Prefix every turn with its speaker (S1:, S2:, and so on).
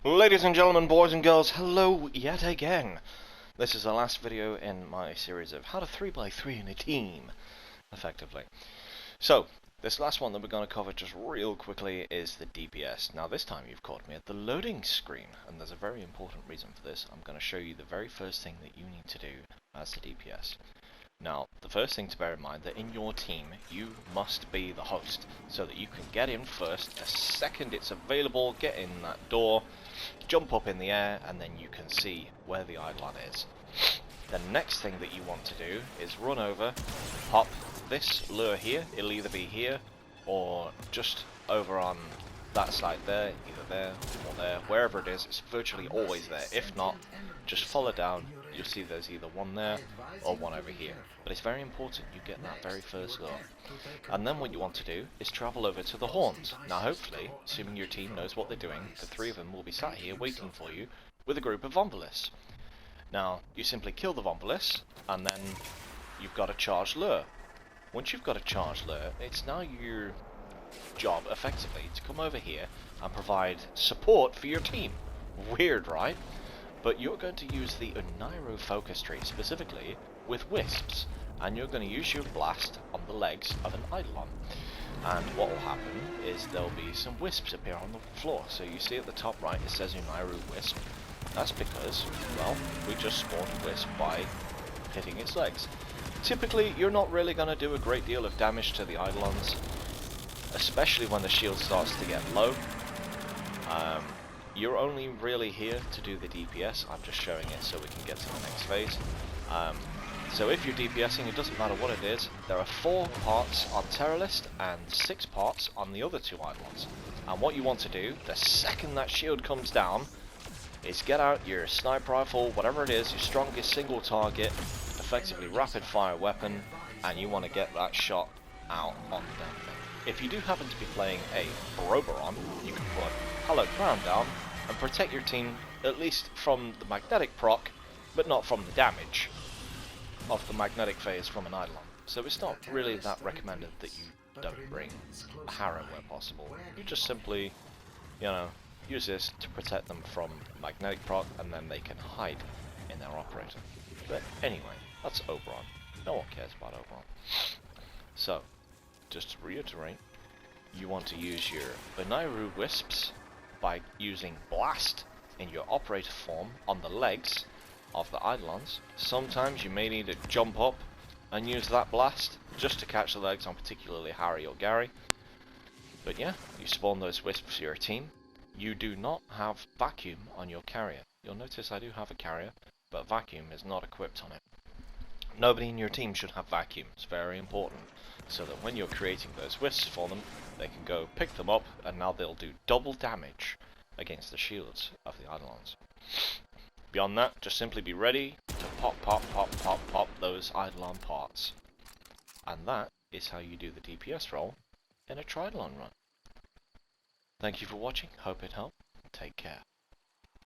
S1: Ladies and gentlemen, boys and girls, hello yet again. This is the last video in my series of how to 3x3 in a team, effectively. So, this last one that we're going to cover just real quickly is the DPS. Now this time you've caught me at the loading screen, and there's a very important reason for this. I'm going to show you the very first thing that you need to do as the DPS. Now, the first thing to bear in mind that in your team, you must be the host, so that you can get in first. The second it's available, get in that door, jump up in the air, and then you can see where the Eidolon is. The next thing that you want to do is run over, pop this lure here. It'll either be here, or just over on that side there, either there or there, wherever it is. It's virtually always there. If not, just follow down. You'll see there's either one there or one over here. But it's very important you get that very first lure. And then what you want to do is travel over to the horns. Now hopefully, assuming your team knows what they're doing, the three of them will be sat here waiting for you with a group of Vomvalis. Now, you simply kill the Vomvalis, and then you've got a charged lure. Once you've got a charged lure, it's now your job, effectively, to come over here and provide support for your team. Weird, right? But you're going to use the Unairo focus tree, specifically with wisps, and you're going to use your blast on the legs of an Eidolon. And what will happen is there'll be some wisps appear on the floor. So you see at the top right it says Unairo wisp. That's because, well, we just spawned a wisp by hitting its legs. Typically, you're not really going to do a great deal of damage to the Eidolons, especially when the shield starts to get low. You're only really here to do the DPS. I'm just showing it so we can get to the next phase. So if you're DPSing, it doesn't matter what it is. There are 4 parts on Terrorist and 6 parts on the other 2 Eidolons. And what you want to do, the second that shield comes down, is get out your sniper rifle, whatever it is, your strongest single target, effectively rapid fire weapon, and you want to get that shot out on the damn thing. If you do happen to be playing a Barobaron, you can put Hallowed Crown down and protect your team at least from the magnetic proc, but not from the damage of the magnetic phase from an Eidolon. So it's not really that recommended that you don't bring a Harrow where possible. You just simply, use this to protect them from magnetic proc, and then they can hide in their operator. But anyway, that's Oberon. No one cares about Oberon. So, just to reiterate, you want to use your Unairo wisps by using blast in your operator form on the legs of the Eidolons. Sometimes you may need to jump up and use that blast just to catch the legs on particularly Harry or Gary. But yeah, you spawn those wisps for your team. You do not have vacuum on your carrier. You'll notice I do have a carrier, but vacuum is not equipped on it. Nobody in your team should have vacuum. It's very important, so that when you're creating those wisps for them, they can go pick them up, and now they'll do double damage against the shields of the Eidolons. Beyond that, just simply be ready to pop those Eidolon parts. And that is how you do the DPS role in a Tridolon run. Thank you for watching, hope it helped, take care.